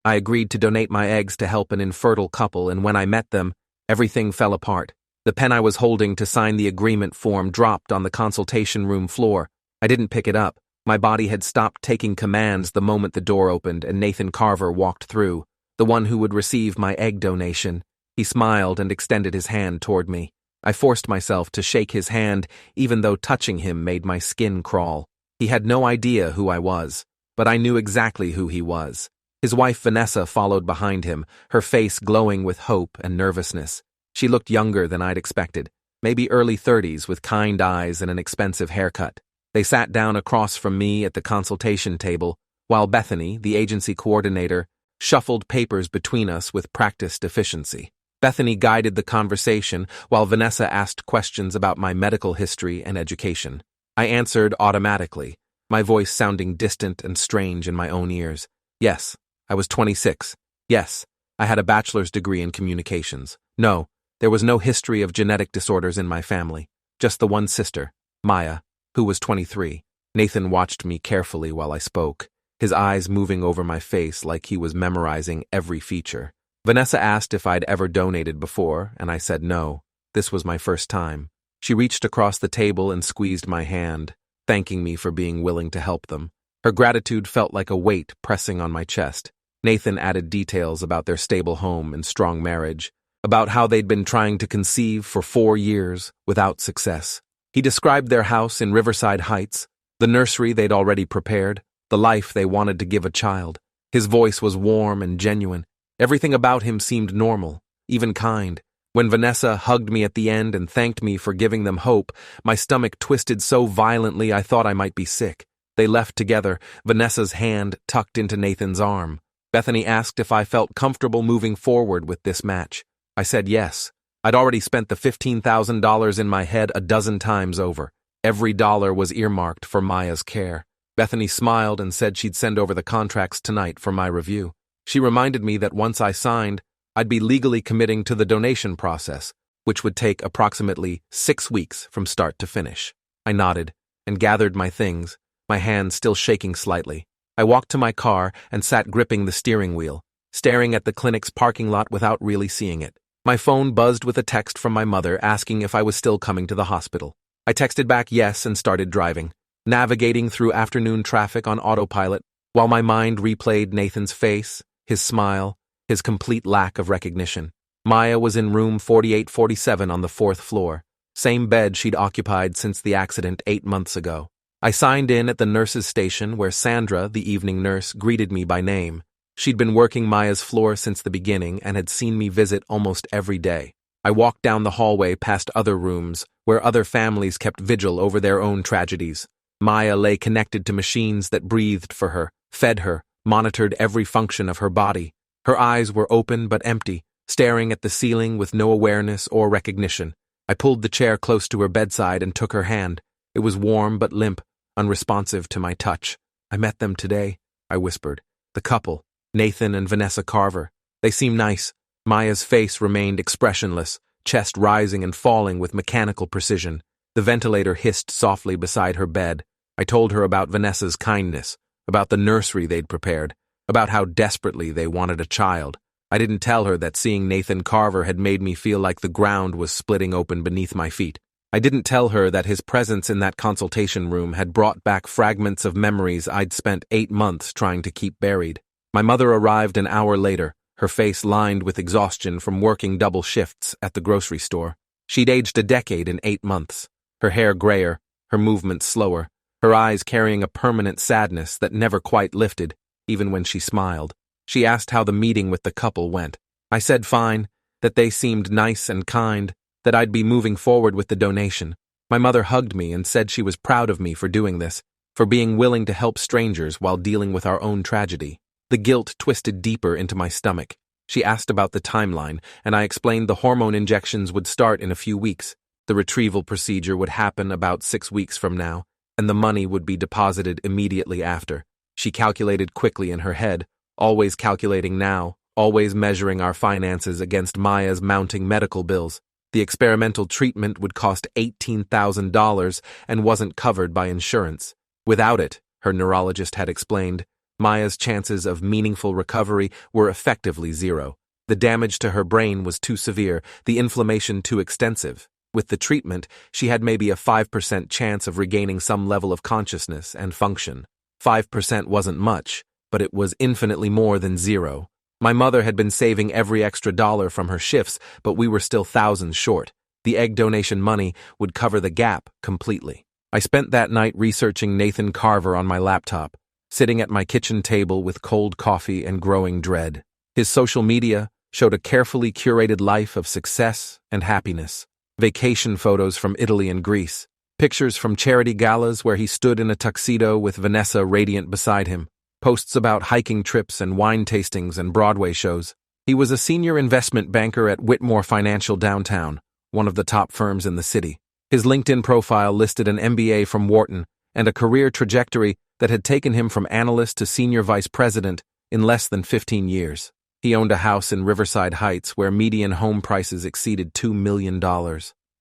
I agreed to donate my eggs to help an infertile couple, and when I met them, everything fell apart. The pen I was holding to sign the agreement form dropped on the consultation room floor. I didn't pick it up. My body had stopped taking commands the moment the door opened and Nathan Carver walked through, the one who would receive my egg donation. He smiled and extended his hand toward me. I forced myself to shake his hand, even though touching him made my skin crawl. He had no idea who I was, but I knew exactly who he was. His wife Vanessa followed behind him, her face glowing with hope and nervousness. She looked younger than I'd expected, maybe early 30s with kind eyes and an expensive haircut. They sat down across from me at the consultation table, while Bethany, the agency coordinator, shuffled papers between us with practiced efficiency. Bethany guided the conversation while Vanessa asked questions about my medical history and education. I answered automatically, my voice sounding distant and strange in my own ears. Yes, I was 26. Yes, I had a bachelor's degree in communications. No, there was no history of genetic disorders in my family, just the one sister, Maya, who was 23. Nathan watched me carefully while I spoke, his eyes moving over my face like he was memorizing every feature. Vanessa asked if I'd ever donated before, and I said no. This was my first time. She reached across the table and squeezed my hand, thanking me for being willing to help them. Her gratitude felt like a weight pressing on my chest. Nathan added details about their stable home and strong marriage, about how they'd been trying to conceive for 4 years without success. He described their house in Riverside Heights, the nursery they'd already prepared, the life they wanted to give a child. His voice was warm and genuine. Everything about him seemed normal, even kind. When Vanessa hugged me at the end and thanked me for giving them hope, my stomach twisted so violently I thought I might be sick. They left together, Vanessa's hand tucked into Nathan's arm. Bethany asked if I felt comfortable moving forward with this match. I said yes. I'd already spent the $15,000 in my head a dozen times over. Every dollar was earmarked for Maya's care. Bethany smiled and said she'd send over the contracts tonight for my review. She reminded me that once I signed, I'd be legally committing to the donation process, which would take approximately 6 weeks from start to finish. I nodded and gathered my things, my hand still shaking slightly. I walked to my car and sat gripping the steering wheel, staring at the clinic's parking lot without really seeing it. My phone buzzed with a text from my mother asking if I was still coming to the hospital. I texted back yes and started driving, navigating through afternoon traffic on autopilot while my mind replayed Nathan's face, his smile, his complete lack of recognition. Maya was in room 4847 on the 4th floor, same bed she'd occupied since the accident 8 months ago. I signed in at the nurse's station where Sandra, the evening nurse, greeted me by name. She'd been working Maya's floor since the beginning and had seen me visit almost every day. I walked down the hallway past other rooms where other families kept vigil over their own tragedies. Maya lay connected to machines that breathed for her, fed her, monitored every function of her body. Her eyes were open but empty, staring at the ceiling with no awareness or recognition. I pulled the chair close to her bedside and took her hand. It was warm but limp, unresponsive to my touch. I met them today, I whispered. The couple, Nathan and Vanessa Carver. They seem nice. Maya's face remained expressionless, chest rising and falling with mechanical precision. The ventilator hissed softly beside her bed. I told her about Vanessa's kindness, about the nursery they'd prepared, about how desperately they wanted a child. I didn't tell her that seeing Nathan Carver had made me feel like the ground was splitting open beneath my feet. I didn't tell her that his presence in that consultation room had brought back fragments of memories I'd spent 8 months trying to keep buried. My mother arrived an hour later, her face lined with exhaustion from working double shifts at the grocery store. She'd aged a decade in 8 months, her hair grayer, her movements slower, her eyes carrying a permanent sadness that never quite lifted, even when she smiled. She asked how the meeting with the couple went. I said fine, that they seemed nice and kind, that I'd be moving forward with the donation. My mother hugged me and said she was proud of me for doing this, for being willing to help strangers while dealing with our own tragedy. The guilt twisted deeper into my stomach. She asked about the timeline, and I explained the hormone injections would start in a few weeks. The retrieval procedure would happen about 6 weeks from now, and the money would be deposited immediately after. She calculated quickly in her head, always calculating now, always measuring our finances against Maya's mounting medical bills. The experimental treatment would cost $18,000 and wasn't covered by insurance. Without it, her neurologist had explained, Maya's chances of meaningful recovery were effectively zero. The damage to her brain was too severe, the inflammation too extensive. With the treatment, she had maybe a 5% chance of regaining some level of consciousness and function. 5% wasn't much, but it was infinitely more than zero. My mother had been saving every extra dollar from her shifts, but we were still thousands short. The egg donation money would cover the gap completely. I spent that night researching Nathan Carver on my laptop, sitting at my kitchen table with cold coffee and growing dread. His social media showed a carefully curated life of success and happiness. Vacation photos from Italy and Greece, pictures from charity galas where he stood in a tuxedo with Vanessa radiant beside him, posts about hiking trips and wine tastings and Broadway shows. He was a senior investment banker at Whitmore Financial downtown, one of the top firms in the city. His LinkedIn profile listed an MBA from Wharton and a career trajectory that had taken him from analyst to senior vice president in less than 15 years. He owned a house in Riverside Heights where median home prices exceeded $2 million.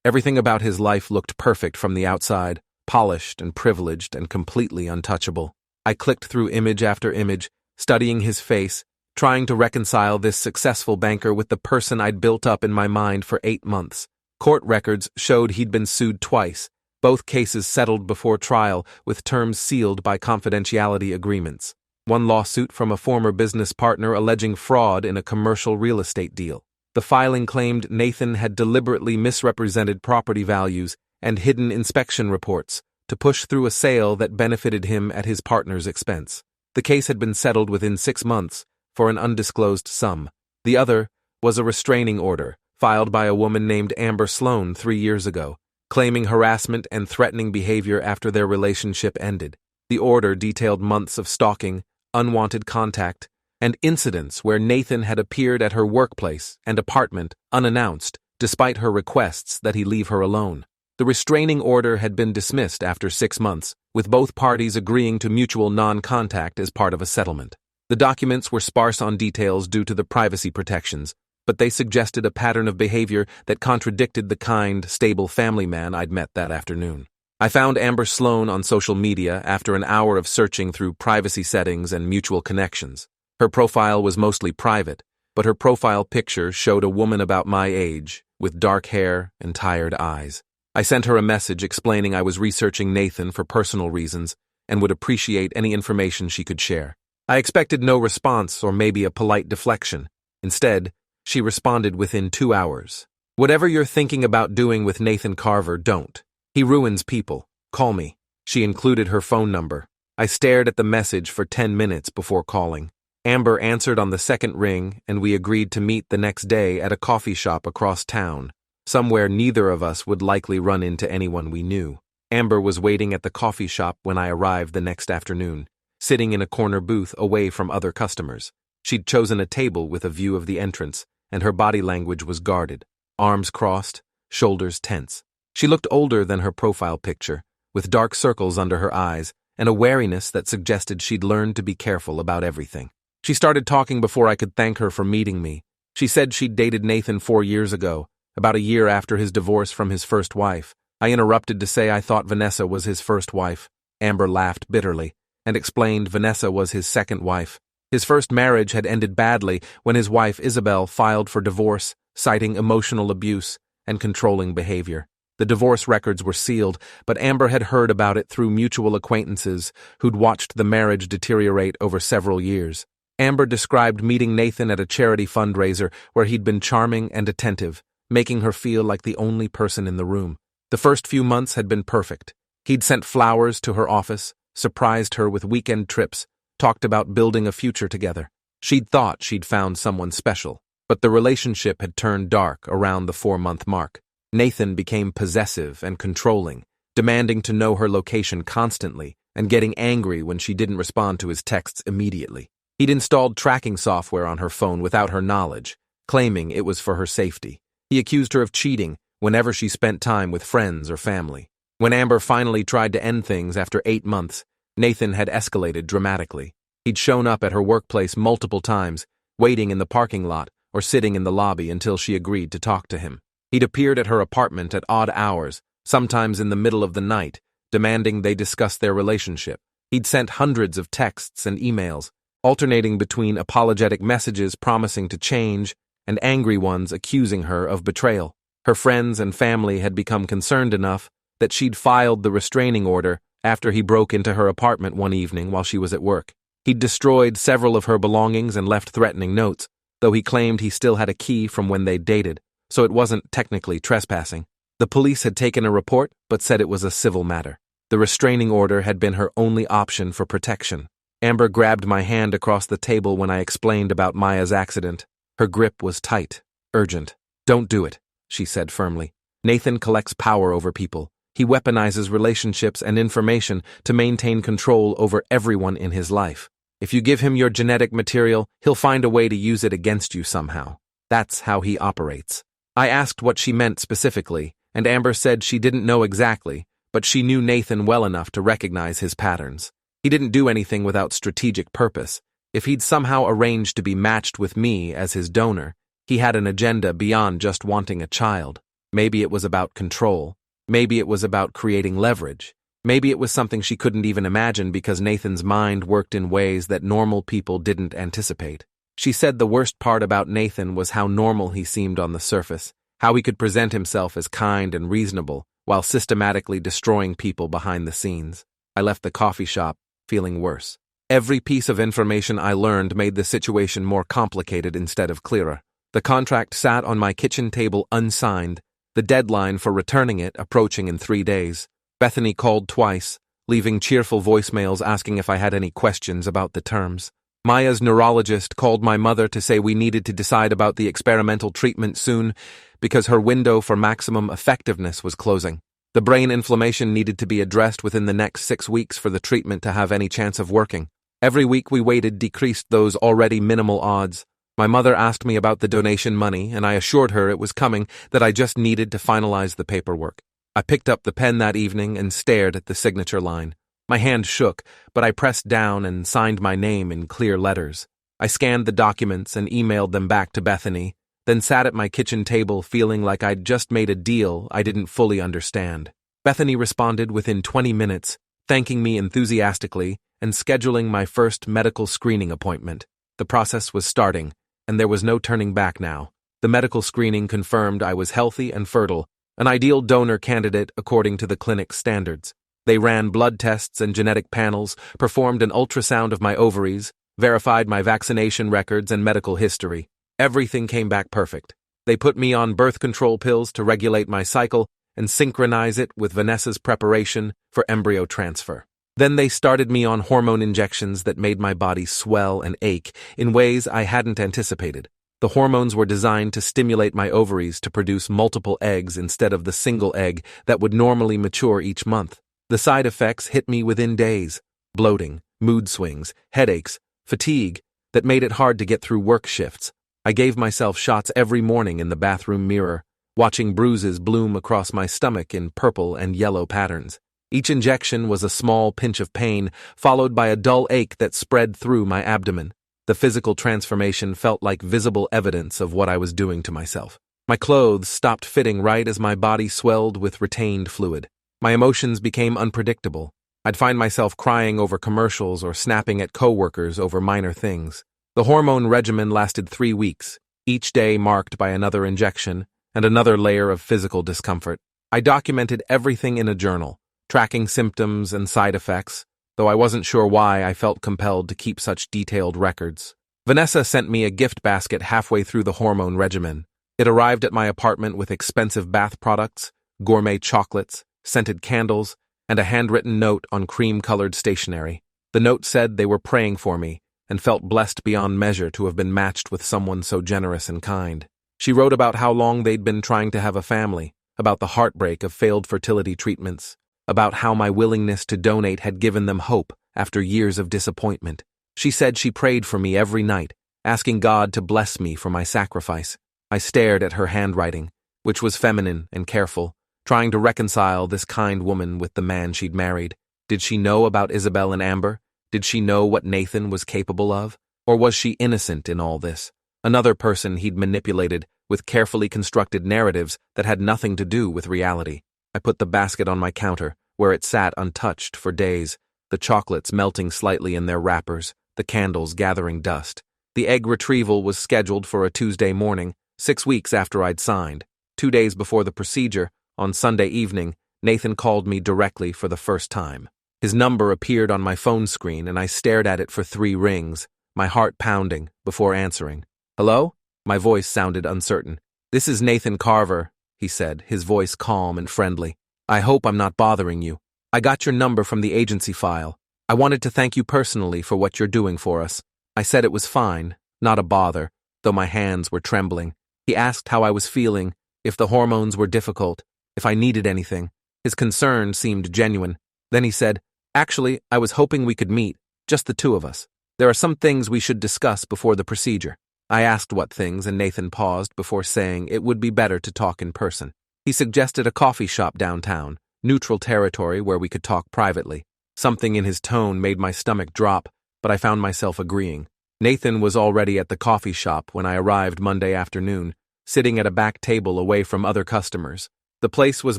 Everything about his life looked perfect from the outside, polished and privileged and completely untouchable. I clicked through image after image, studying his face, trying to reconcile this successful banker with the person I'd built up in my mind for 8 months. Court records showed he'd been sued twice, both cases settled before trial with terms sealed by confidentiality agreements. One lawsuit from a former business partner alleging fraud in a commercial real estate deal. The filing claimed Nathan had deliberately misrepresented property values and hidden inspection reports to push through a sale that benefited him at his partner's expense. The case had been settled within 6 months for an undisclosed sum. The other was a restraining order filed by a woman named Amber Sloan 3 years ago, claiming harassment and threatening behavior after their relationship ended. The order detailed months of stalking, unwanted contact, and incidents where Nathan had appeared at her workplace and apartment unannounced, despite her requests that he leave her alone. The restraining order had been dismissed after 6 months, with both parties agreeing to mutual non-contact as part of a settlement. The documents were sparse on details due to the privacy protections, but they suggested a pattern of behavior that contradicted the kind, stable family man I'd met that afternoon. I found Amber Sloan on social media after an hour of searching through privacy settings and mutual connections. Her profile was mostly private, but her profile picture showed a woman about my age, with dark hair and tired eyes. I sent her a message explaining I was researching Nathan for personal reasons and would appreciate any information she could share. I expected no response or maybe a polite deflection. Instead, she responded within 2 hours. "Whatever you're thinking about doing with Nathan Carver, don't. He ruins people. Call me." She included her phone number. I stared at the message for 10 minutes before calling. Amber answered on the second ring, and we agreed to meet the next day at a coffee shop across town, somewhere neither of us would likely run into anyone we knew. Amber was waiting at the coffee shop when I arrived the next afternoon, sitting in a corner booth away from other customers. She'd chosen a table with a view of the entrance, and her body language was guarded, arms crossed, shoulders tense. She looked older than her profile picture, with dark circles under her eyes and a wariness that suggested she'd learned to be careful about everything. She started talking before I could thank her for meeting me. She said she'd dated Nathan 4 years ago, about a year after his divorce from his first wife. I interrupted to say I thought Vanessa was his first wife. Amber laughed bitterly and explained Vanessa was his second wife. His first marriage had ended badly when his wife Isabel filed for divorce, citing emotional abuse and controlling behavior. The divorce records were sealed, but Amber had heard about it through mutual acquaintances who'd watched the marriage deteriorate over several years. Amber described meeting Nathan at a charity fundraiser where he'd been charming and attentive, making her feel like the only person in the room. The first few months had been perfect. He'd sent flowers to her office, surprised her with weekend trips, talked about building a future together. She'd thought she'd found someone special, but the relationship had turned dark around the 4-month mark. Nathan became possessive and controlling, demanding to know her location constantly and getting angry when she didn't respond to his texts immediately. He'd installed tracking software on her phone without her knowledge, claiming it was for her safety. He accused her of cheating whenever she spent time with friends or family. When Amber finally tried to end things after 8 months, Nathan had escalated dramatically. He'd shown up at her workplace multiple times, waiting in the parking lot or sitting in the lobby until she agreed to talk to him. He'd appeared at her apartment at odd hours, sometimes in the middle of the night, demanding they discuss their relationship, He'd sent hundreds of texts and emails, alternating between apologetic messages promising to change and angry ones accusing her of betrayal. Her friends and family had become concerned enough that she'd filed the restraining order after he broke into her apartment one evening while she was at work. He'd destroyed several of her belongings and left threatening notes, though he claimed he still had a key from when they'd dated, so it wasn't technically trespassing. The police had taken a report, but said it was a civil matter. The restraining order had been her only option for protection. Amber grabbed my hand across the table when I explained about Maya's accident. Her grip was tight, urgent. "Don't do it," she said firmly. "Nathan collects power over people. He weaponizes relationships and information to maintain control over everyone in his life. If you give him your genetic material, he'll find a way to use it against you somehow. That's how he operates." I asked what she meant specifically, and Amber said she didn't know exactly, but she knew Nathan well enough to recognize his patterns. He didn't do anything without strategic purpose. If he'd somehow arranged to be matched with me as his donor, he had an agenda beyond just wanting a child. Maybe it was about control. Maybe it was about creating leverage. Maybe it was something she couldn't even imagine because Nathan's mind worked in ways that normal people didn't anticipate. She said the worst part about Nathan was how normal he seemed on the surface, how he could present himself as kind and reasonable while systematically destroying people behind the scenes. I left the coffee shop feeling worse. Every piece of information I learned made the situation more complicated instead of clearer. The contract sat on my kitchen table unsigned, the deadline for returning it approaching in 3 days. Bethany called twice, leaving cheerful voicemails asking if I had any questions about the terms. Maya's neurologist called my mother to say we needed to decide about the experimental treatment soon because her window for maximum effectiveness was closing. The brain inflammation needed to be addressed within the next 6 weeks for the treatment to have any chance of working. Every week we waited decreased those already minimal odds. My mother asked me about the donation money, and I assured her it was coming, that I just needed to finalize the paperwork. I picked up the pen that evening and stared at the signature line. My hand shook, but I pressed down and signed my name in clear letters. I scanned the documents and emailed them back to Bethany, then sat at my kitchen table feeling like I'd just made a deal I didn't fully understand. Bethany responded within 20 minutes, thanking me enthusiastically and scheduling my first medical screening appointment. The process was starting, and there was no turning back now. The medical screening confirmed I was healthy and fertile, an ideal donor candidate according to the clinic's standards. They ran blood tests and genetic panels, performed an ultrasound of my ovaries, verified my vaccination records and medical history. Everything came back perfect. They put me on birth control pills to regulate my cycle and synchronize it with Vanessa's preparation for embryo transfer. Then they started me on hormone injections that made my body swell and ache in ways I hadn't anticipated. The hormones were designed to stimulate my ovaries to produce multiple eggs instead of the single egg that would normally mature each month. The side effects hit me within days: bloating, mood swings, headaches, fatigue that made it hard to get through work shifts. I gave myself shots every morning in the bathroom mirror, watching bruises bloom across my stomach in purple and yellow patterns. Each injection was a small pinch of pain, followed by a dull ache that spread through my abdomen. The physical transformation felt like visible evidence of what I was doing to myself. My clothes stopped fitting right as my body swelled with retained fluid. My emotions became unpredictable. I'd find myself crying over commercials or snapping at coworkers over minor things. The hormone regimen lasted 3 weeks, each day marked by another injection and another layer of physical discomfort. I documented everything in a journal, tracking symptoms and side effects, though I wasn't sure why I felt compelled to keep such detailed records. Vanessa sent me a gift basket halfway through the hormone regimen. It arrived at my apartment with expensive bath products, gourmet chocolates, scented candles, and a handwritten note on cream-colored stationery. The note said they were praying for me and felt blessed beyond measure to have been matched with someone so generous and kind. She wrote about how long they'd been trying to have a family, about the heartbreak of failed fertility treatments, about how my willingness to donate had given them hope after years of disappointment. She said she prayed for me every night, asking God to bless me for my sacrifice. I stared at her handwriting, which was feminine and careful, trying to reconcile this kind woman with the man she'd married. Did she know about Isabel and Amber? Did she know what Nathan was capable of? Or was she innocent in all this? Another person he'd manipulated with carefully constructed narratives that had nothing to do with reality. I put the basket on my counter, where it sat untouched for days. the chocolates melting slightly in their wrappers, the candles gathering dust. The egg retrieval was scheduled for a Tuesday morning, 6 weeks after I'd signed. 2 days before the procedure, on Sunday evening, Nathan called me directly for the first time. His number appeared on my phone screen and I stared at it for 3 rings, my heart pounding, before answering. "Hello?" My voice sounded uncertain. "This is Nathan Carver," he said, his voice calm and friendly. "I hope I'm not bothering you. I got your number from the agency file. I wanted to thank you personally for what you're doing for us." I said it was fine, not a bother, though my hands were trembling. He asked how I was feeling, if the hormones were difficult, if I needed anything. His concern seemed genuine. Then he said, "Actually, I was hoping we could meet, just the 2 of us. There are some things we should discuss before the procedure." I asked what things, and Nathan paused before saying it would be better to talk in person. He suggested a coffee shop downtown, neutral territory where we could talk privately. Something in his tone made my stomach drop, but I found myself agreeing. Nathan was already at the coffee shop when I arrived Monday afternoon, sitting at a back table away from other customers. The place was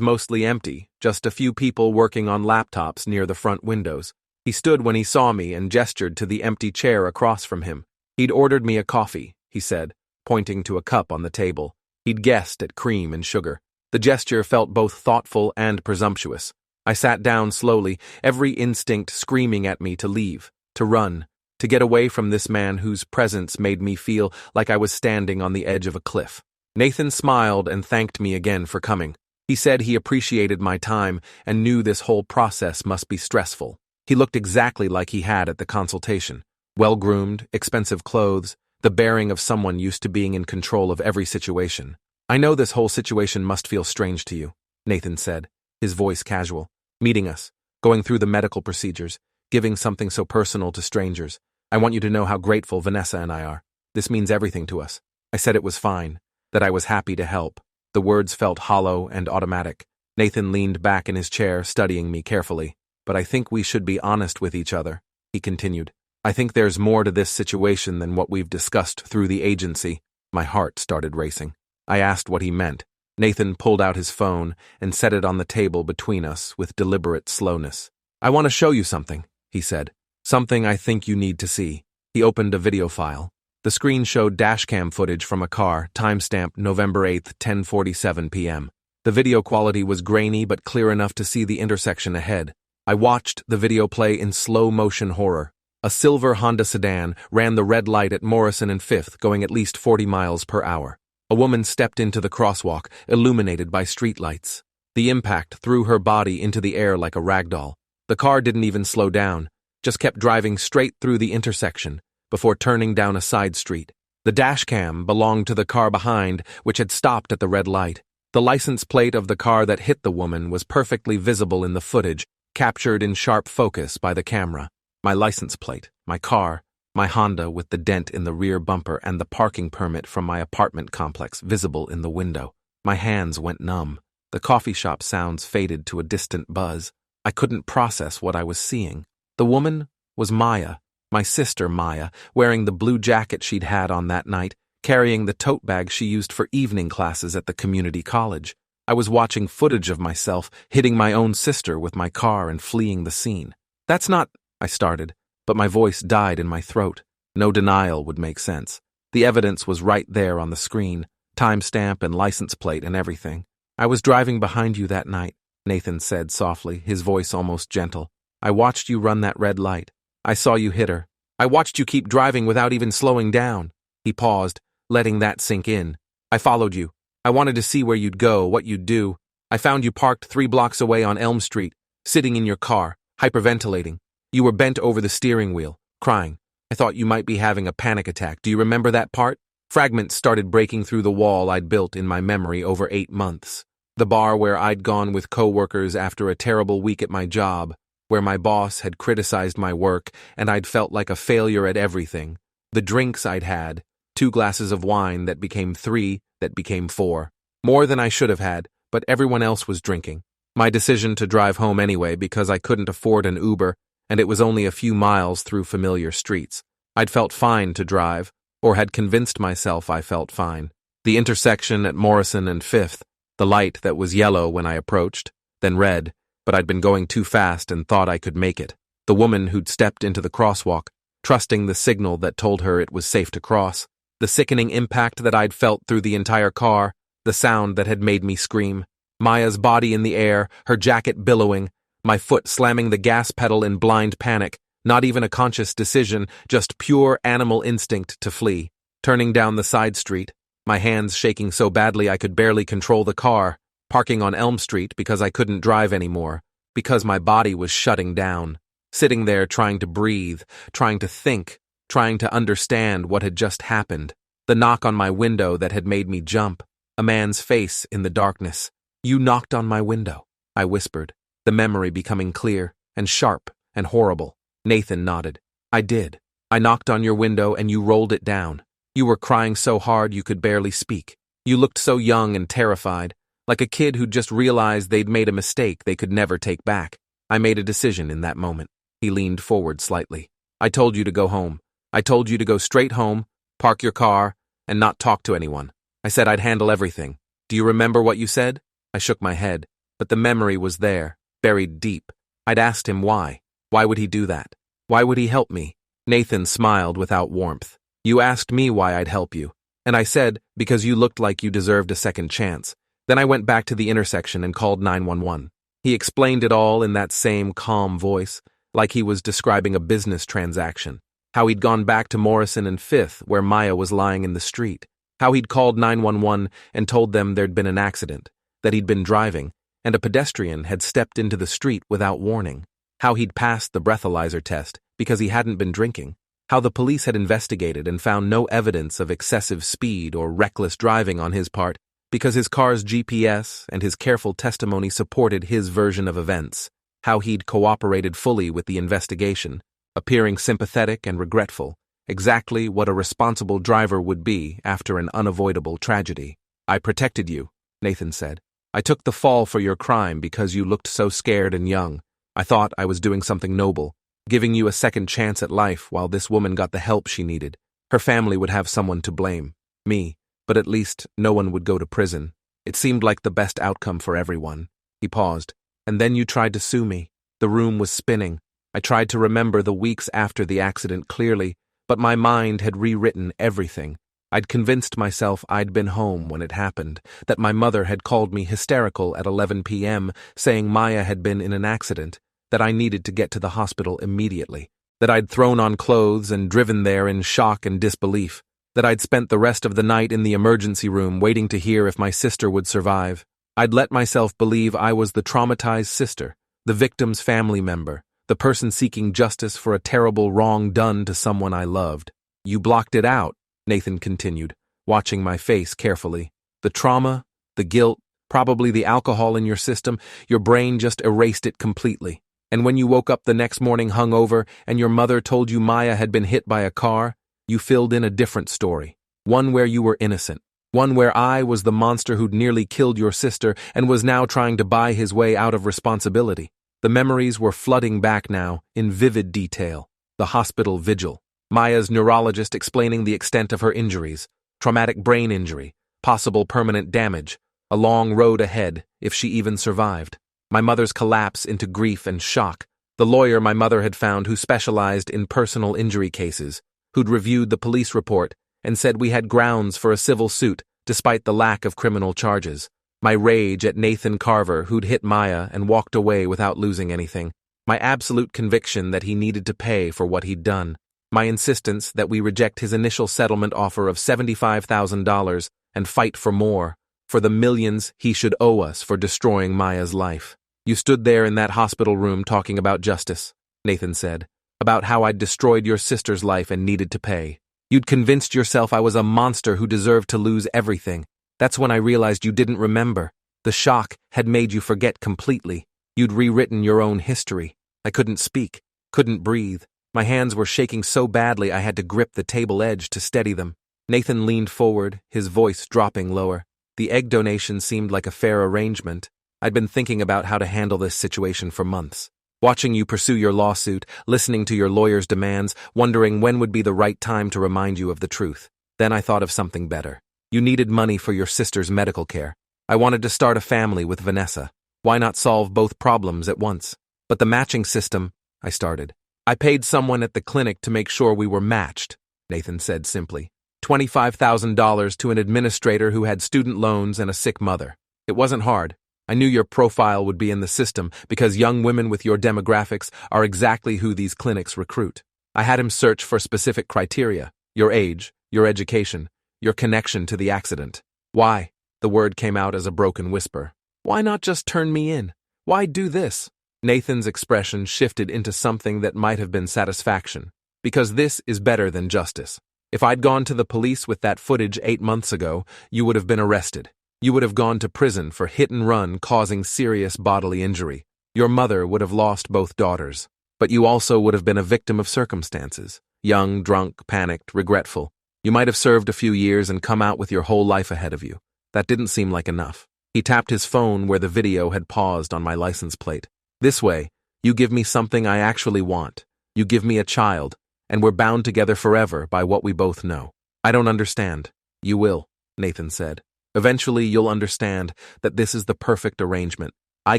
mostly empty, just a few people working on laptops near the front windows. He stood when he saw me and gestured to the empty chair across from him. He'd ordered me a coffee, he said, pointing to a cup on the table. He'd guessed at cream and sugar. The gesture felt both thoughtful and presumptuous. I sat down slowly, every instinct screaming at me to leave, to run, to get away from this man whose presence made me feel like I was standing on the edge of a cliff. Nathan smiled and thanked me again for coming. He said he appreciated my time and knew this whole process must be stressful. He looked exactly like he had at the consultation. Well-groomed, expensive clothes, the bearing of someone used to being in control of every situation. "I know this whole situation must feel strange to you," Nathan said, his voice casual. "Meeting us, going through the medical procedures, giving something so personal to strangers. I want you to know how grateful Vanessa and I are. This means everything to us." I said it was fine, that I was happy to help. The words felt hollow and automatic. Nathan leaned back in his chair, studying me carefully. "But I think we should be honest with each other," he continued. "I think there's more to this situation than what we've discussed through the agency." My heart started racing. I asked what he meant. Nathan pulled out his phone and set it on the table between us with deliberate slowness. "I want to show you something," he said. "Something I think you need to see." He opened a video file. The screen showed dashcam footage from a car, timestamped November 8th, 10:47 p.m. The video quality was grainy but clear enough to see the intersection ahead. I watched the video play in slow-motion horror. A silver Honda sedan ran the red light at Morrison and 5th, going at least 40 miles per hour. A woman stepped into the crosswalk, illuminated by streetlights. The impact threw her body into the air like a ragdoll. The car didn't even slow down, just kept driving straight through the intersection before turning down a side street. The dashcam belonged to the car behind, which had stopped at the red light. The license plate of the car that hit the woman was perfectly visible in the footage, captured in sharp focus by the camera. My license plate, my car, my Honda with the dent in the rear bumper and the parking permit from my apartment complex visible in the window. My hands went numb. The coffee shop sounds faded to a distant buzz. I couldn't process what I was seeing. The woman was Maya, my sister Maya, wearing the blue jacket she'd had on that night, carrying the tote bag she used for evening classes at the community college. I was watching footage of myself hitting my own sister with my car and fleeing the scene. "That's not," I started, but my voice died in my throat. No denial would make sense. The evidence was right there on the screen, timestamp and license plate and everything. "I was driving behind you that night," Nathan said softly, his voice almost gentle. "I watched you run that red light. I saw you hit her. I watched you keep driving without even slowing down." He paused, letting that sink in. "I followed you. I wanted to see where you'd go, what you'd do. I found you parked 3 blocks away on Elm Street, sitting in your car, hyperventilating. You were bent over the steering wheel, crying. I thought you might be having a panic attack. Do you remember that part?" Fragments started breaking through the wall I'd built in my memory over 8 months. The bar where I'd gone with coworkers after a terrible week at my job, where my boss had criticized my work and I'd felt like a failure at everything. The drinks I'd had, 2 glasses of wine that became 3, that became 4. More than I should have had, but everyone else was drinking. My decision to drive home anyway because I couldn't afford an Uber, and it was only a few miles through familiar streets. I'd felt fine to drive, or had convinced myself I felt fine. The intersection at Morrison and 5th, the light that was yellow when I approached, then red, but I'd been going too fast and thought I could make it. The woman who'd stepped into the crosswalk, trusting the signal that told her it was safe to cross. The sickening impact that I'd felt through the entire car, the sound that had made me scream. Maya's body in the air, her jacket billowing, my foot slamming the gas pedal in blind panic, not even a conscious decision, just pure animal instinct to flee. Turning down the side street, my hands shaking so badly I could barely control the car, parking on Elm Street because I couldn't drive anymore, because my body was shutting down. Sitting there trying to breathe, trying to think, trying to understand what had just happened. The knock on my window that had made me jump. A man's face in the darkness. "You knocked on my window," I whispered, the memory becoming clear and sharp and horrible. Nathan nodded. "I did. I knocked on your window and you rolled it down. You were crying so hard you could barely speak. You looked so young and terrified, like a kid who'd just realized they'd made a mistake they could never take back. I made a decision in that moment." He leaned forward slightly. "I told you to go home. I told you to go straight home, park your car, and not talk to anyone. I said I'd handle everything. Do you remember what you said?" I shook my head, but the memory was there, buried deep. I'd asked him why. Why would he do that? Why would he help me? Nathan smiled without warmth. "You asked me why I'd help you. And I said, because you looked like you deserved a second chance. Then I went back to the intersection and called 911. He explained it all in that same calm voice, like he was describing a business transaction. How he'd gone back to Morrison and Fifth, where Maya was lying in the street. How he'd called 911 and told them there'd been an accident, that he'd been driving, and a pedestrian had stepped into the street without warning. How he'd passed the breathalyzer test because he hadn't been drinking. How the police had investigated and found no evidence of excessive speed or reckless driving on his part because his car's GPS and his careful testimony supported his version of events. How he'd cooperated fully with the investigation, appearing sympathetic and regretful, exactly what a responsible driver would be after an unavoidable tragedy. "I protected you," Nathan said. "I took the fall for your crime because you looked so scared and young. I thought I was doing something noble, giving you a second chance at life while this woman got the help she needed. Her family would have someone to blame, me, but at least no one would go to prison. It seemed like the best outcome for everyone." He paused. "And then you tried to sue me." The room was spinning. I tried to remember the weeks after the accident clearly, but my mind had rewritten everything. I'd convinced myself I'd been home when it happened, that my mother had called me hysterical at 11 p.m., saying Maya had been in an accident, that I needed to get to the hospital immediately, that I'd thrown on clothes and driven there in shock and disbelief, that I'd spent the rest of the night in the emergency room waiting to hear if my sister would survive. I'd let myself believe I was the traumatized sister, the victim's family member, the person seeking justice for a terrible wrong done to someone I loved. "You blocked it out," Nathan continued, watching my face carefully. "The trauma, the guilt, probably the alcohol in your system, your brain just erased it completely. And when you woke up the next morning hungover and your mother told you Maya had been hit by a car, you filled in a different story, one where you were innocent, one where I was the monster who'd nearly killed your sister and was now trying to buy his way out of responsibility." The memories were flooding back now, in vivid detail. The hospital vigil. Maya's neurologist explaining the extent of her injuries. Traumatic brain injury. Possible permanent damage. A long road ahead, if she even survived. My mother's collapse into grief and shock. The lawyer my mother had found who specialized in personal injury cases, who'd reviewed the police report and said we had grounds for a civil suit despite the lack of criminal charges. My rage at Nathan Carver, who'd hit Maya and walked away without losing anything. My absolute conviction that he needed to pay for what he'd done. My insistence that we reject his initial settlement offer of $75,000 and fight for more, for the millions he should owe us for destroying Maya's life. "You stood there in that hospital room talking about justice," Nathan said, "about how I'd destroyed your sister's life and needed to pay. You'd convinced yourself I was a monster who deserved to lose everything. That's when I realized you didn't remember. The shock had made you forget completely. You'd rewritten your own history. I couldn't speak, couldn't breathe. My hands were shaking so badly I had to grip the table edge to steady them." Nathan leaned forward, his voice dropping lower. "The egg donation seemed like a fair arrangement. I'd been thinking about how to handle this situation for months. Watching you pursue your lawsuit, listening to your lawyer's demands, wondering when would be the right time to remind you of the truth. Then I thought of something better. You needed money for your sister's medical care. I wanted to start a family with Vanessa. Why not solve both problems at once? But the matching system, I started. I paid someone at the clinic to make sure we were matched, Nathan said simply. $25,000 to an administrator who had student loans and a sick mother. It wasn't hard. I knew your profile would be in the system because young women with your demographics are exactly who these clinics recruit. I had him search for specific criteria: your age, your education, your connection to the accident. Why? The word came out as a broken whisper. Why not just turn me in? Why do this? Nathan's expression shifted into something that might have been satisfaction. Because this is better than justice. If I'd gone to the police with that footage 8 months ago, you would have been arrested. You would have gone to prison for hit and run causing serious bodily injury. Your mother would have lost both daughters. But you also would have been a victim of circumstances. Young, drunk, panicked, regretful. You might have served a few years and come out with your whole life ahead of you. That didn't seem like enough. He tapped his phone where the video had paused on my license plate. This way, you give me something I actually want. You give me a child, and we're bound together forever by what we both know. I don't understand. You will, Nathan said. Eventually, you'll understand that this is the perfect arrangement. I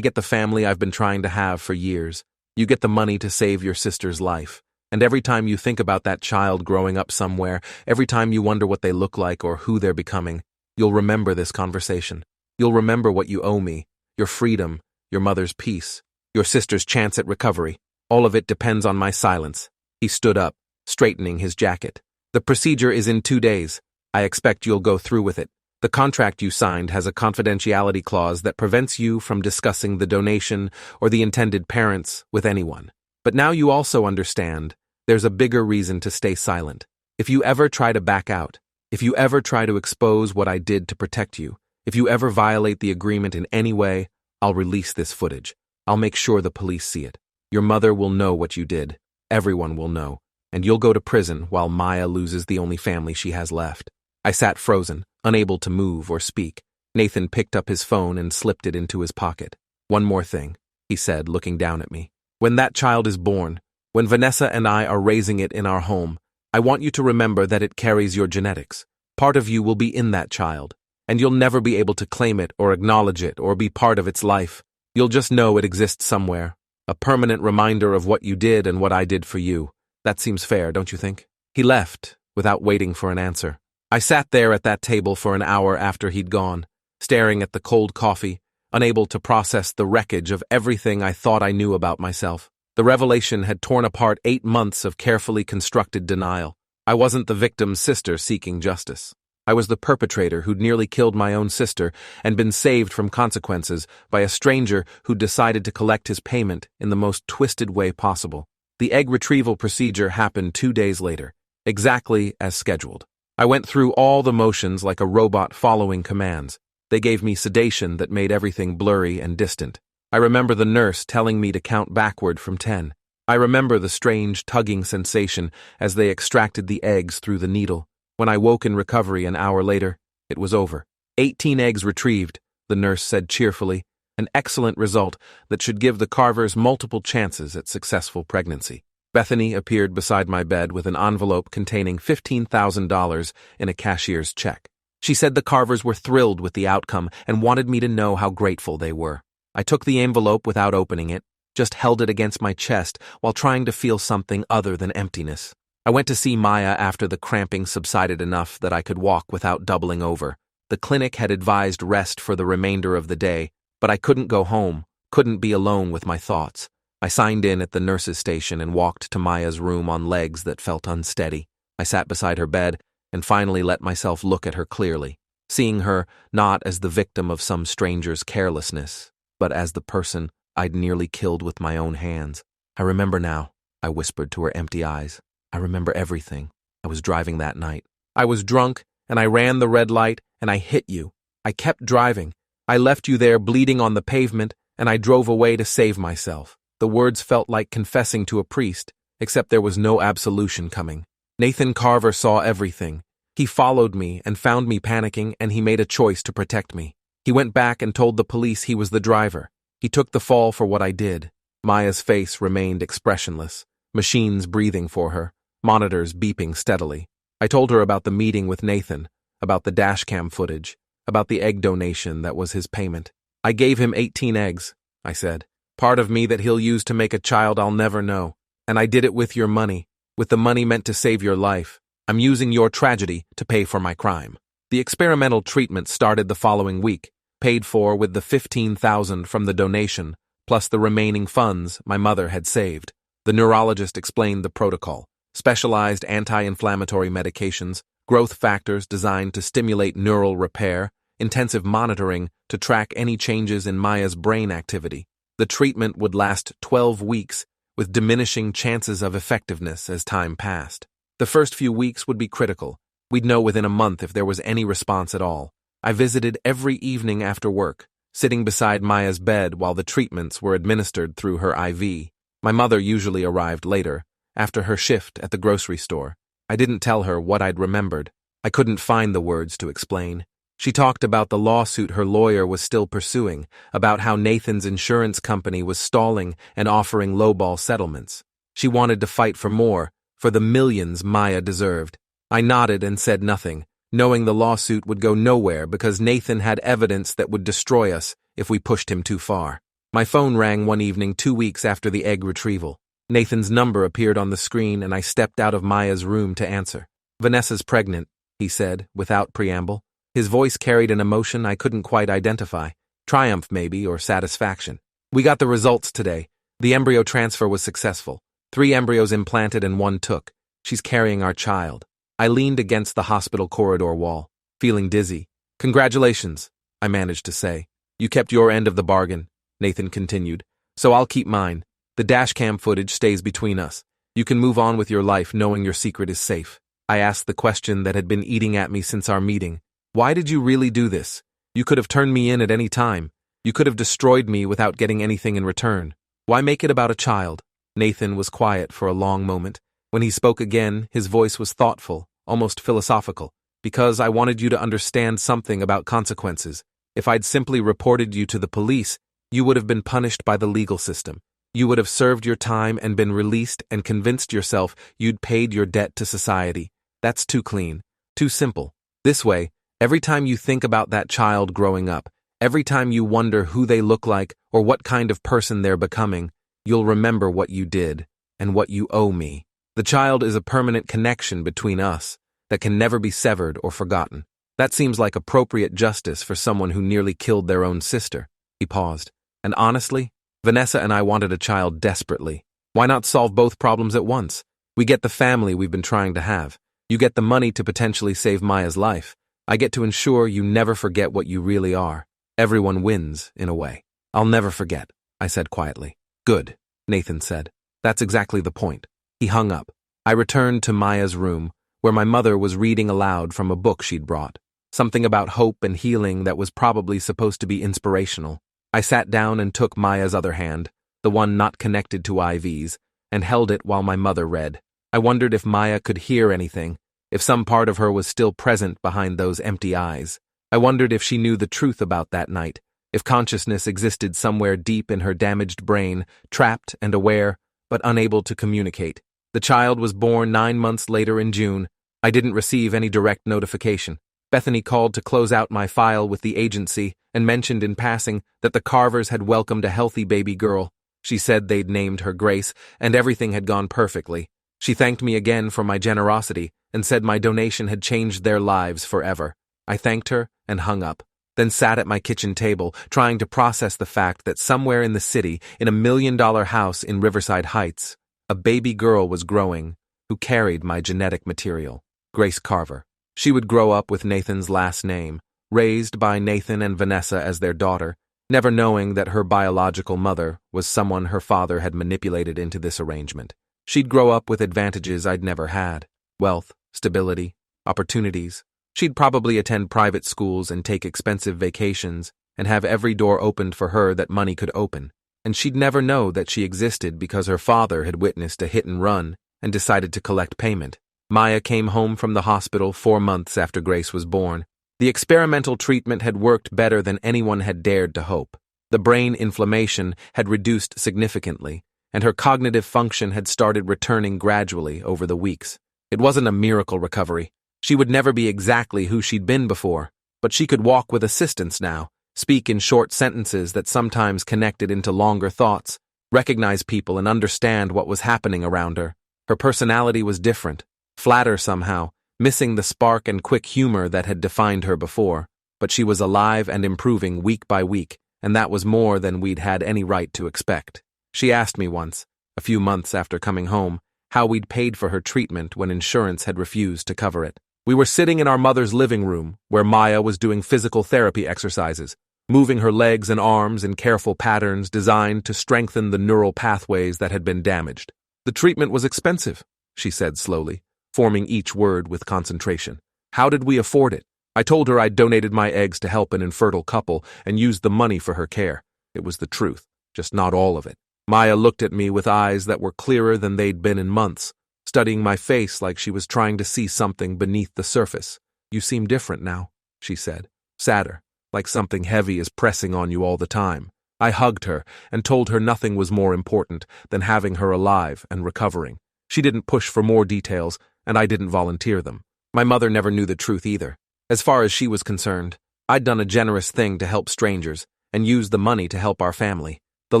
get the family I've been trying to have for years. You get the money to save your sister's life. And every time you think about that child growing up somewhere, every time you wonder what they look like or who they're becoming, you'll remember this conversation. You'll remember what you owe me, your freedom, your mother's peace, your sister's chance at recovery. All of it depends on my silence. He stood up, straightening his jacket. The procedure is in 2 days. I expect you'll go through with it. The contract you signed has a confidentiality clause that prevents you from discussing the donation or the intended parents with anyone. But now you also understand there's a bigger reason to stay silent. If you ever try to back out, if you ever try to expose what I did to protect you, if you ever violate the agreement in any way, I'll release this footage. I'll make sure the police see it. Your mother will know what you did. Everyone will know. And you'll go to prison while Maya loses the only family she has left. I sat frozen, unable to move or speak. Nathan picked up his phone and slipped it into his pocket. One more thing, he said, looking down at me. When that child is born, when Vanessa and I are raising it in our home, I want you to remember that it carries your genetics. Part of you will be in that child, and you'll never be able to claim it or acknowledge it or be part of its life. You'll just know it exists somewhere, a permanent reminder of what you did and what I did for you. That seems fair, don't you think? He left, without waiting for an answer. I sat there at that table for an hour after he'd gone, staring at the cold coffee, unable to process the wreckage of everything I thought I knew about myself. The revelation had torn apart 8 months of carefully constructed denial. I wasn't the victim's sister seeking justice. I was the perpetrator who'd nearly killed my own sister and been saved from consequences by a stranger who decided to collect his payment in the most twisted way possible. The egg retrieval procedure happened 2 days later, exactly as scheduled. I went through all the motions like a robot following commands. They gave me sedation that made everything blurry and distant. I remember the nurse telling me to count backward from 10. I remember the strange tugging sensation as they extracted the eggs through the needle. When I woke in recovery an hour later, it was over. 18 eggs retrieved, the nurse said cheerfully, an excellent result that should give the Carvers multiple chances at successful pregnancy. Bethany appeared beside my bed with an envelope containing $15,000 in a cashier's check. She said the Carvers were thrilled with the outcome and wanted me to know how grateful they were. I took the envelope without opening it, just held it against my chest while trying to feel something other than emptiness. I went to see Maya after the cramping subsided enough that I could walk without doubling over. The clinic had advised rest for the remainder of the day, but I couldn't go home, couldn't be alone with my thoughts. I signed in at the nurse's station and walked to Maya's room on legs that felt unsteady. I sat beside her bed and finally let myself look at her clearly, seeing her not as the victim of some stranger's carelessness, but as the person I'd nearly killed with my own hands. I remember now, I whispered to her empty eyes. I remember everything. I was driving that night. I was drunk, and I ran the red light, and I hit you. I kept driving. I left you there bleeding on the pavement, and I drove away to save myself. The words felt like confessing to a priest, except there was no absolution coming. Nathan Carver saw everything. He followed me and found me panicking, and he made a choice to protect me. He went back and told the police he was the driver. He took the fall for what I did. Maya's face remained expressionless, machines breathing for her, monitors beeping steadily. I told her about the meeting with Nathan, about the dashcam footage, about the egg donation that was his payment. I gave him 18 eggs, I said. Part of me that he'll use to make a child I'll never know. And I did it with your money, with the money meant to save your life. I'm using your tragedy to pay for my crime. The experimental treatment started the following week, paid for with the $15,000 from the donation, plus the remaining funds my mother had saved. The neurologist explained the protocol: specialized anti-inflammatory medications, growth factors designed to stimulate neural repair, intensive monitoring to track any changes in Maya's brain activity. The treatment would last 12 weeks, with diminishing chances of effectiveness as time passed. The first few weeks would be critical. We'd know within a month if there was any response at all. I visited every evening after work, sitting beside Maya's bed while the treatments were administered through her IV. My mother usually arrived later, after her shift at the grocery store. I didn't tell her what I'd remembered. I couldn't find the words to explain. She talked about the lawsuit her lawyer was still pursuing, about how Nathan's insurance company was stalling and offering lowball settlements. She wanted to fight for more, for the millions Maya deserved. I nodded and said nothing, knowing the lawsuit would go nowhere because Nathan had evidence that would destroy us if we pushed him too far. My phone rang one evening 2 weeks after the egg retrieval. Nathan's number appeared on the screen and I stepped out of Maya's room to answer. "Vanessa's pregnant," he said, without preamble. His voice carried an emotion I couldn't quite identify. Triumph, maybe, or satisfaction. "We got the results today. The embryo transfer was successful. 3 embryos implanted and 1 took. She's carrying our child." I leaned against the hospital corridor wall, feeling dizzy. "Congratulations," I managed to say. "You kept your end of the bargain," Nathan continued. "So I'll keep mine. The dashcam footage stays between us. You can move on with your life knowing your secret is safe." I asked the question that had been eating at me since our meeting. "Why did you really do this? You could have turned me in at any time. You could have destroyed me without getting anything in return. Why make it about a child?" Nathan was quiet for a long moment. When he spoke again, his voice was thoughtful, almost philosophical. "Because I wanted you to understand something about consequences. If I'd simply reported you to the police, you would have been punished by the legal system. You would have served your time and been released and convinced yourself you'd paid your debt to society. That's too clean, too simple. This way, every time you think about that child growing up, every time you wonder who they look like or what kind of person they're becoming, you'll remember what you did and what you owe me. The child is a permanent connection between us that can never be severed or forgotten. That seems like appropriate justice for someone who nearly killed their own sister." He paused. "And honestly, Vanessa and I wanted a child desperately. Why not solve both problems at once? We get the family we've been trying to have. You get the money to potentially save Maya's life. I get to ensure you never forget what you really are. Everyone wins, in a way." "I'll never forget," I said quietly. "Good," Nathan said. "That's exactly the point." He hung up. I returned to Maya's room, where my mother was reading aloud from a book she'd brought. Something about hope and healing that was probably supposed to be inspirational. I sat down and took Maya's other hand, the one not connected to IVs, and held it while my mother read. I wondered if Maya could hear anything, if some part of her was still present behind those empty eyes. I wondered if she knew the truth about that night, if consciousness existed somewhere deep in her damaged brain, trapped and aware, but unable to communicate. The child was born 9 months later in June. I didn't receive any direct notification. Bethany called to close out my file with the agency and mentioned in passing that the Carvers had welcomed a healthy baby girl. She said they'd named her Grace, and everything had gone perfectly. She thanked me again for my generosity and said my donation had changed their lives forever. I thanked her and hung up, then sat at my kitchen table, trying to process the fact that somewhere in the city, in a $1 million house in Riverside Heights, a baby girl was growing who carried my genetic material. Grace Carver. She would grow up with Nathan's last name, raised by Nathan and Vanessa as their daughter, never knowing that her biological mother was someone her father had manipulated into this arrangement. She'd grow up with advantages I'd never had: wealth, stability, opportunities. She'd probably attend private schools and take expensive vacations and have every door opened for her that money could open. And she'd never know that she existed because her father had witnessed a hit and run and decided to collect payment. Maya came home from the hospital 4 months after Grace was born. The experimental treatment had worked better than anyone had dared to hope. The brain inflammation had reduced significantly, and her cognitive function had started returning gradually over the weeks. It wasn't a miracle recovery. She would never be exactly who she'd been before, but she could walk with assistance now, speak in short sentences that sometimes connected into longer thoughts, recognize people and understand what was happening around her. Her personality was different, flatter somehow, missing the spark and quick humor that had defined her before. But she was alive and improving week by week, and that was more than we'd had any right to expect. She asked me once, a few months after coming home, how we'd paid for her treatment when insurance had refused to cover it. We were sitting in our mother's living room, where Maya was doing physical therapy exercises, moving her legs and arms in careful patterns designed to strengthen the neural pathways that had been damaged. "The treatment was expensive," she said slowly, forming each word with concentration. "How did we afford it? I told her I'd donated my eggs to help an infertile couple and used the money for her care. It was the truth, just not all of it." Maya looked at me with eyes that were clearer than they'd been in months, studying my face like she was trying to see something beneath the surface. "You seem different now," she said, sadder, like something heavy is pressing on you all the time. I hugged her and told her nothing was more important than having her alive and recovering. She didn't push for more details, and I didn't volunteer them. My mother never knew the truth either. As far as she was concerned, I'd done a generous thing to help strangers and used the money to help our family. The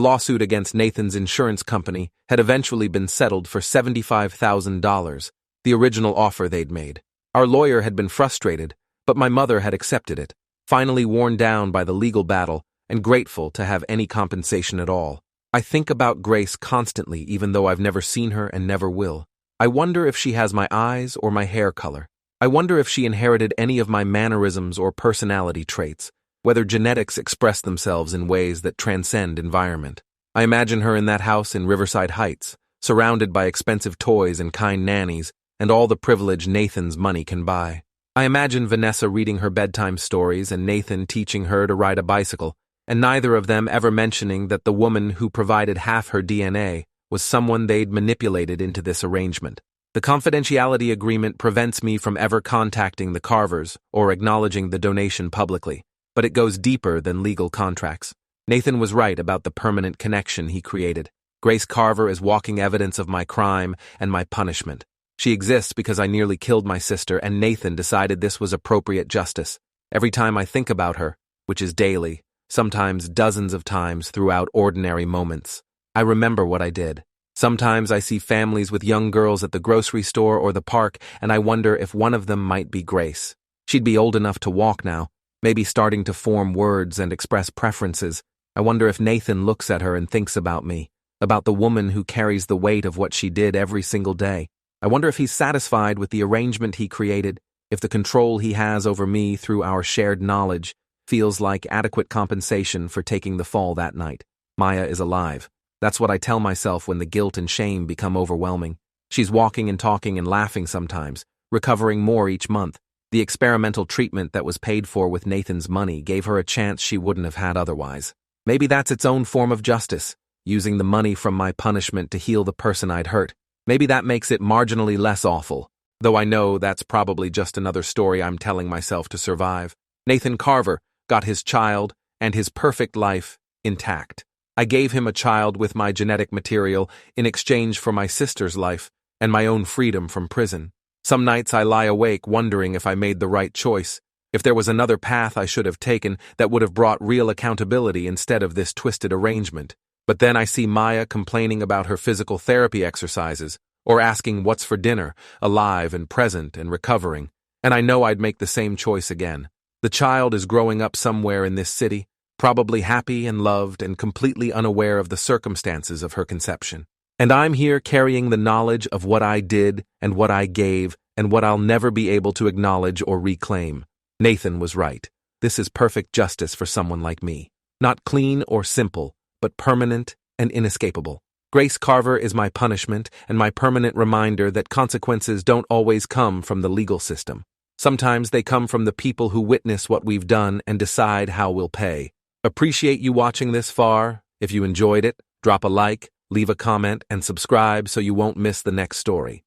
lawsuit against Nathan's insurance company had eventually been settled for $75,000, the original offer they'd made. Our lawyer had been frustrated, but my mother had accepted it, finally worn down by the legal battle and grateful to have any compensation at all. I think about Grace constantly, even though I've never seen her and never will. I wonder if she has my eyes or my hair color. I wonder if she inherited any of my mannerisms or personality traits, whether genetics express themselves in ways that transcend environment. I imagine her in that house in Riverside Heights, surrounded by expensive toys and kind nannies, and all the privilege Nathan's money can buy. I imagine Vanessa reading her bedtime stories and Nathan teaching her to ride a bicycle, and neither of them ever mentioning that the woman who provided half her DNA was someone they'd manipulated into this arrangement. The confidentiality agreement prevents me from ever contacting the Carvers or acknowledging the donation publicly, but it goes deeper than legal contracts. Nathan was right about the permanent connection he created. Grace Carver is walking evidence of my crime and my punishment. She exists because I nearly killed my sister, and Nathan decided this was appropriate justice. Every time I think about her, which is daily, sometimes dozens of times throughout ordinary moments, I remember what I did. Sometimes I see families with young girls at the grocery store or the park, and I wonder if one of them might be Grace. She'd be old enough to walk now, maybe starting to form words and express preferences. I wonder if Nathan looks at her and thinks about me, about the woman who carries the weight of what she did every single day. I wonder if he's satisfied with the arrangement he created, if the control he has over me through our shared knowledge feels like adequate compensation for taking the fall that night. Maya is alive. That's what I tell myself when the guilt and shame become overwhelming. She's walking and talking and laughing sometimes, recovering more each month. The experimental treatment that was paid for with Nathan's money gave her a chance she wouldn't have had otherwise. Maybe that's its own form of justice, using the money from my punishment to heal the person I'd hurt. Maybe that makes it marginally less awful, though I know that's probably just another story I'm telling myself to survive. Nathan Carver got his child and his perfect life intact. I gave him a child with my genetic material in exchange for my sister's life and my own freedom from prison. Some nights I lie awake wondering if I made the right choice, if there was another path I should have taken that would have brought real accountability instead of this twisted arrangement. But then I see Maya complaining about her physical therapy exercises, or asking what's for dinner, alive and present and recovering, and I know I'd make the same choice again. The child is growing up somewhere in this city, probably happy and loved and completely unaware of the circumstances of her conception. And I'm here carrying the knowledge of what I did and what I gave and what I'll never be able to acknowledge or reclaim. Nathan was right. This is perfect justice for someone like me. Not clean or simple, but permanent and inescapable. Grace Carver is my punishment and my permanent reminder that consequences don't always come from the legal system. Sometimes they come from the people who witness what we've done and decide how we'll pay. Appreciate you watching this far. If you enjoyed it, drop a like, leave a comment, and subscribe so you won't miss the next story.